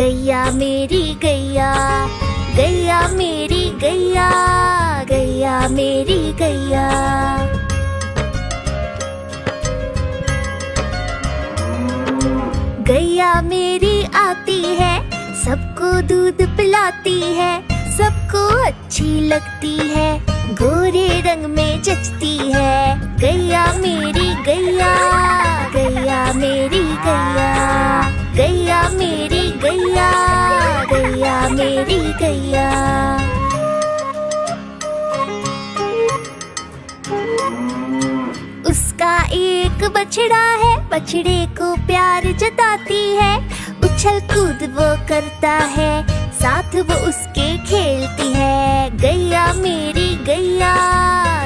गैया मेरी गैया, गैया मेरी गैया, गैया मेरी गैया। गैया मेरी आती है, सबको दूध पिलाती है, सबको अच्छी लगती है, गोरे रंग में जचती है। गैया मेरी गैया, गैया मेरी गैया, गैया मेरी गैया, गैया मेरी गैया। उसका एक बछड़ा है, बछड़े को प्यार जताती है, उछल कूद वो करता है, साथ वो उसके खेलती है। गैया मेरी गैया,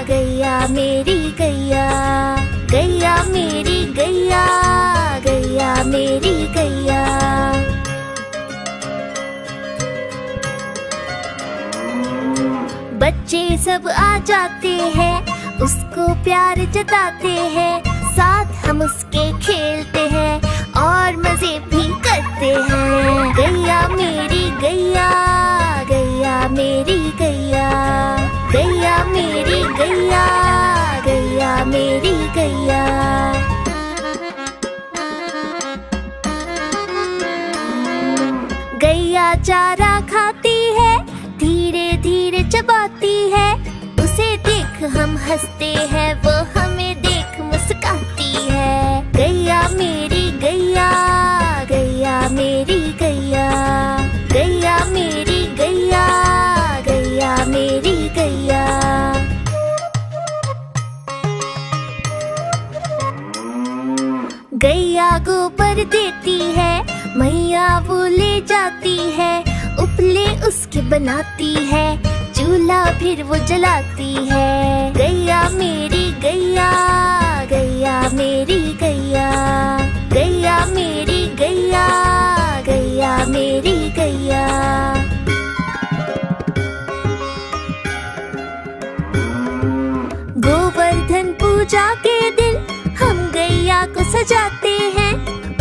गैया मेरी गैया, गैया मेरी गैया, गैया मेरी गैया। बच्चे सब आ जाते हैं, उसको प्यार जताते हैं, साथ हम उसके खेलते हैं और मजे भी करते हैं। गैया मेरी गैया, गैया मेरी गैया, गैया मेरी गैया, गैया मेरी गैया। गैया चारा खाती है, धीरे धीरे चबाती है, उसे देख हम हंसते हैं, वो हमें देख मुस्काती है। गैया मेरी गैया, गैया मेरी गैया, गैया मेरी गैया, गैया मेरी गैया। गैया गोबर देती है, मैया वो ले जाती है, उपले उसके बनाती है, चूल्हा फिर वो जलाती है। गैया मेरी गैया, गैया मेरी गैया, गैया मेरी गैया, गैया मेरी गैया। गोवर्धन पूजा के दिन हम गैया को सजाते हैं,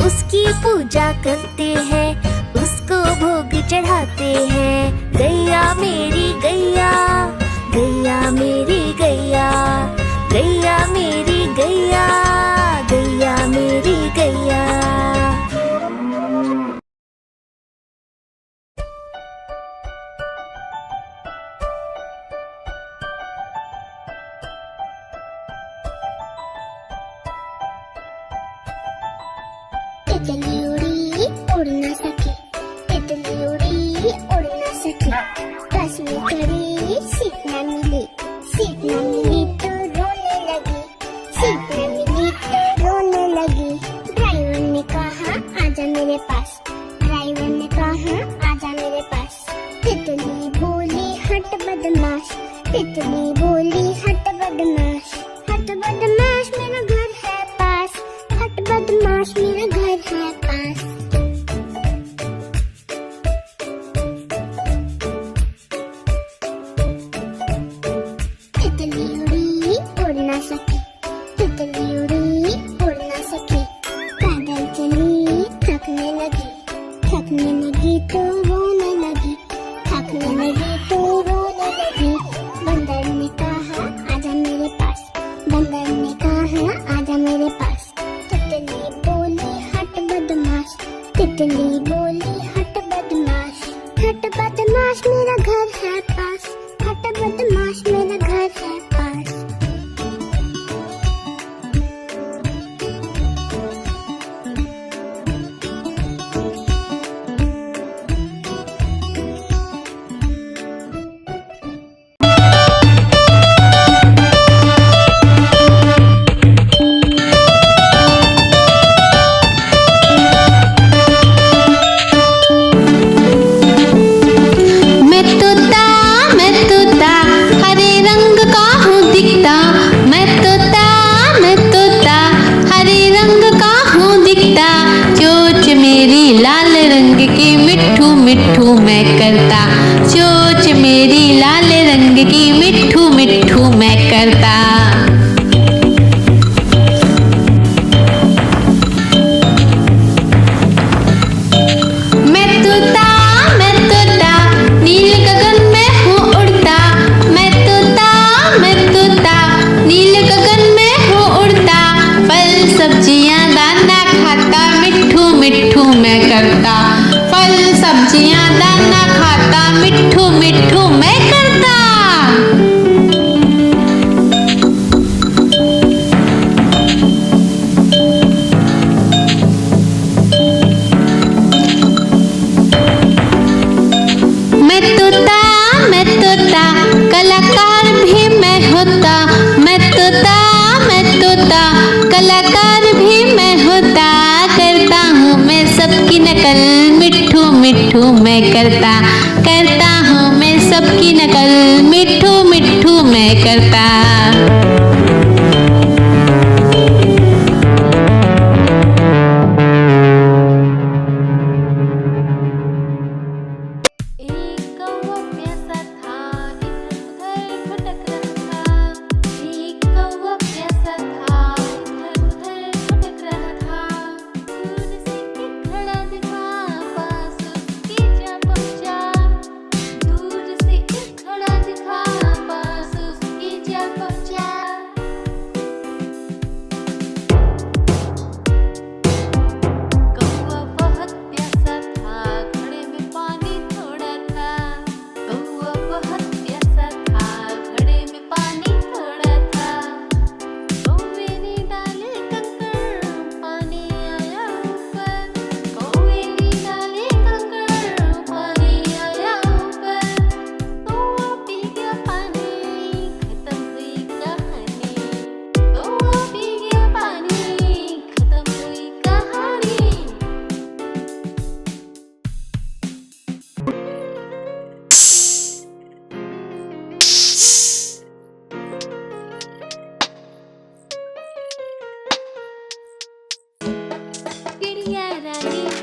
उसकी पूजा करते हैं, उसको भोग चढ़ाते हैं। गैया मेरी गैया, गैया मेरी गैया, गैया मेरी गैया, गैया मेरी गैया। तितली उड़ी उड़ न सकी, तितली उड़ी उड़ न सकी, बस में चढ़ी सीट न मिली, सीट न मिली तो रोने लगी, सीट न मिली तो रोने लगी। ड्राइवर ने कहा आजा मेरे पास, ड्राइवर ने कहा आजा मेरे पास। तितली बोली हट बदमाश, तितली बोली हट बदमाश, हट बदमाश मेरा घर है पास, हट बदमाश मेरा घर है पास। तितली उड़ी उड़ न सकी, तितली उड़ी उड़ न सकी, पैदल चली थकने लगी, थकने लगी तो रोने लगी, थकने लगी तो रोने लगी। बंदर ने कहा आजा मेरे पास, बंदर ने कहा आजा मेरे पास। तितली बोली हट बदमाश, तितली बोली हट बदमाश, हट बदमाश मेरा घर है पास, हट बदमाश मेरा घर है पास। बच्चियां दाना खाता, मिट्ठू मिट्ठू मैं करता। मैं तोता कलाकार भी मैं होता। मैं तोता कलाकार भी मैं होता। करता हूँ मैं सबकी नकल, मिट्ठू मिट्ठू मैं करता। करता हूँ मैं सबकी नकल, मिट्ठू मिट्ठू मैं करता।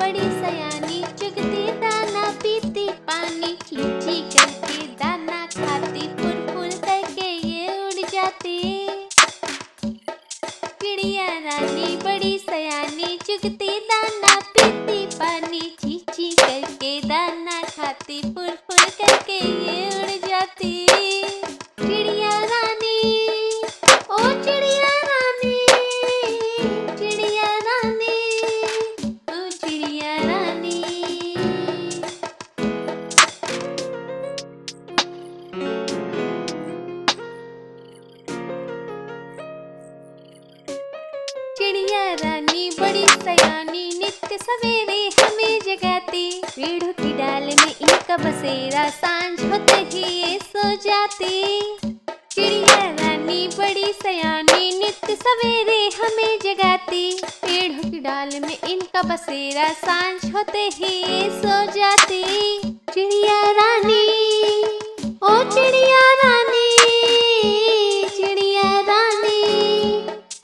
बड़ी सयानी चुगती दाना पीती पानी, चींची करके दाना खाती, फुल फुल करके ये उड़ जाती। चिड़िया रानी बड़ी सयानी चुगती दाना पीती पानी, चींची करके दाना खाती, फुल फुल करके ये उड़ जाती। चिड़िया रानी ओ चिड़िया रानी, चिड़िया रानी ओ चिड़िया रानी। चिड़िया रानी बड़ी सयानी नित्य सवेरे हमें जगाती, पेड़ों की डाल में इनका बसेरा, सांझ होते ही ये सो जाती। चिड़िया रानी बड़ी सयानी नित्य सवेरे हमें जगाती, पेड़ों की डाल में इनका बसेरा, सांझ होते ही ये सो जाती। चिड़िया रानी ओ चिड़िया रानी, चिड़िया रानी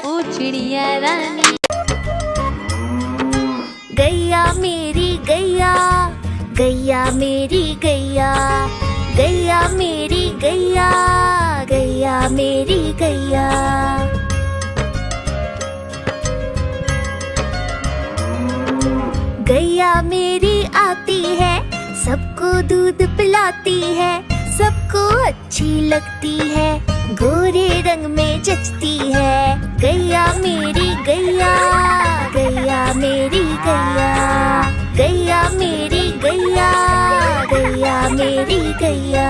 ओ चिड़िया रानी। गैया मेरी गैया, गैया मेरी गैया, गैया मेरी गैया, गैया मेरी गैया। गैया मेरी आती है, सबको दूध पिलाती है, सबको अच्छी लगती है, गोरे रंग में जचती है। गैया मेरी गैया, गैया मेरी गैया, गैया मेरी गैया, गैया मेरी गैया।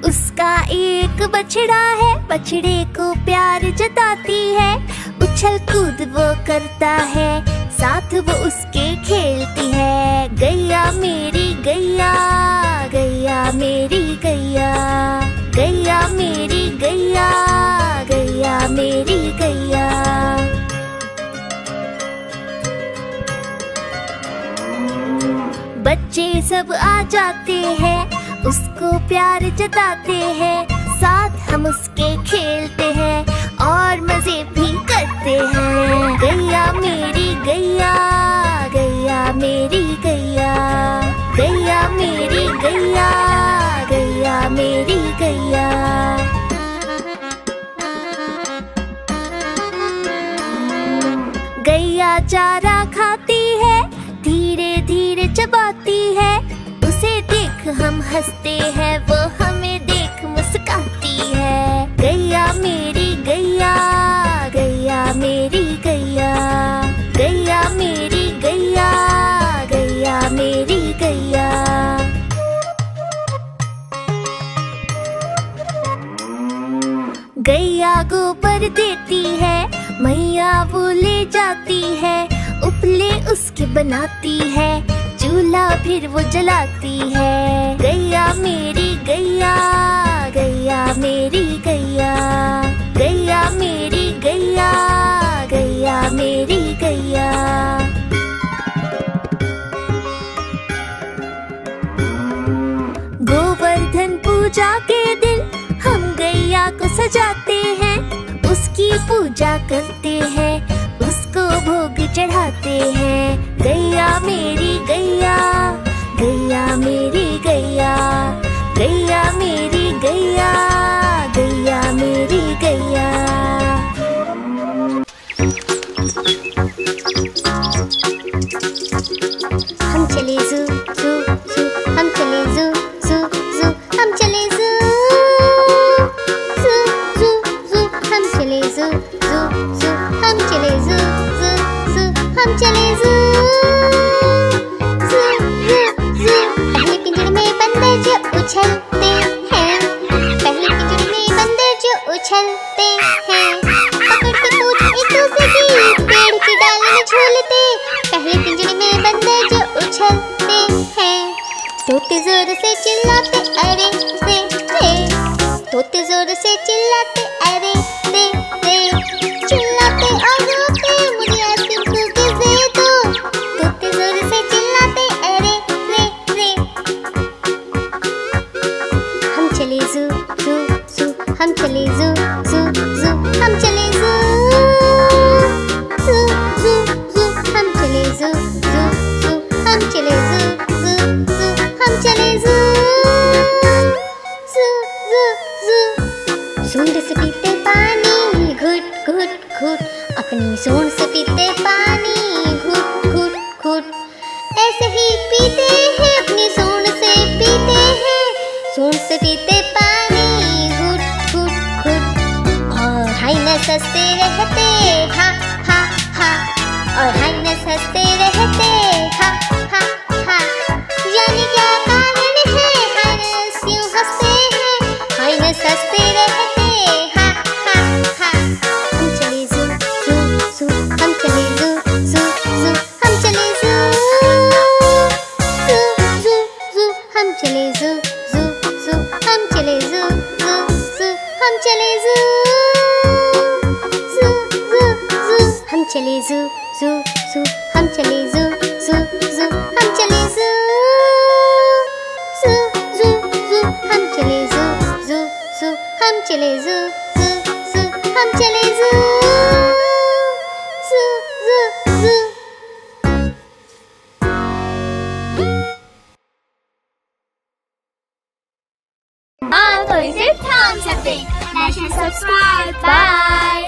उसका एक बछड़ा है, बछड़े को प्यार जताती है, उछल कूद वो करता है, साथ वो उसके खेलती है। गैया मेरी गैया, गैया मेरी गैया, गैया मेरी गैया, गैया मेरी गैया। बच्चे सब आ जाते हैं, उसको प्यार जताते हैं, साथ हम उसके खेलते हैं और मजे भी करते हैं। गैया मेरी गैया, गैया मेरी गैया, गैया मेरी गैया, गैया मेरी गैया। गैया चारा खाती है, धीरे धीरे चबाती है, उसे देख हम हंसते हैं, वो हमें देख मुस्काती है। गैया मेरी गैया, गैया मेरी गैया। गैया गोबर देती है, मैया वो ले जाती है, उपले उसके बनाती है, चूल्हा फिर वो जलाती है। गैया मेरी गैया, गैया मेरी गैया, गैया मेरी गैया, गैया मेरी गैया। गोवर्धन पूजा के दिन हम गैया को सजाते हैं, उसकी पूजा करते हैं, उसको भोग चढ़ाते हैं। गैया मेरी गैया, गैया मेरी गैया, गैया मेरी गैया, गैया मेरी गैया। हम चले ज़ू ज़ू ज़ू, हम चले ज़ू ज़ू ज़ू, हम चले ज़ू ज़ू ज़ू ज़ू, हम चले ज़ू ज़ू ज़ू, हम चले ज़ू ज़ू ज़ू, हम चले ज़ू ज़ू ज़ू ज़ू। पहले पिंजरे में बंदर जो उछलते हैं, पहले पिंजरे में बंदर जो उछलते हैं, पकड़ के पूछ एक दूसरे की, पेड़ की डाली में झूलते। पहले पिंजरे में बंदर जो उछलते हैं, तोते जोर से चिल्लाते अरे रे रे, तोते जोर से चिल्लाते अरे रे रे, चिल्लाते और रोते मुझे आइसक्रीम कुकीज़ दे दो। तोते जोर से चिल्लाते अरे रे रे। हम चले ज़ू ज़ू ज़ू, हम चले ज़ू ज़ू ज़ू, हम चले ज़ू ज़ू ज़ू ज़ू, हम चले ज़ू ज़ू ज़ू, हम चले ज़ू ज़ू ज़ू, हम चले ज़ू ज़ू ज़ू ज़ू। सूंड से पीते पानी घुट घुट घुट, अपनी सूंड से पीते पानी घुट घुट घुट, ऐसे ही पीते हैं अपनी सूंड से पीते हैं, सूंड से पीते पानी घुट घुट घुट। और हाइनस हंसते रहते हा हा हा, और हाइनस हंसते रहते हा हा हा। जाने क्या कारण है हाइनस क्यों हंसते हैं, हाइनस हंसते रहते हा हा हा। हम चले ज़ू ज़ू ज़ू, हम चले ज़ू ज़ू ज़ू, हम चले ज़ू ज़ू ज़ू ज़ू, हम चले ज़ू ज़ू ज़ू, हम चले ज़ू ज़ू ज़ू, हम चले ज़ू ज़ू ज़ू ज़ू, हम चले ज़ू ज़ू ज़ू, हम चले ज़ू ज़ू ज़ू, हम चले ज़ू ज़ू ज़ू ज़ू, हम चले ज़ू ज़ू ज़ू, हम चले ज़ू ज़ू ज़ू, हम चले ज़ू ज़ू ज़ू ज़ू। हाँ तो इसे थाम सकते। Subscribe. Bye.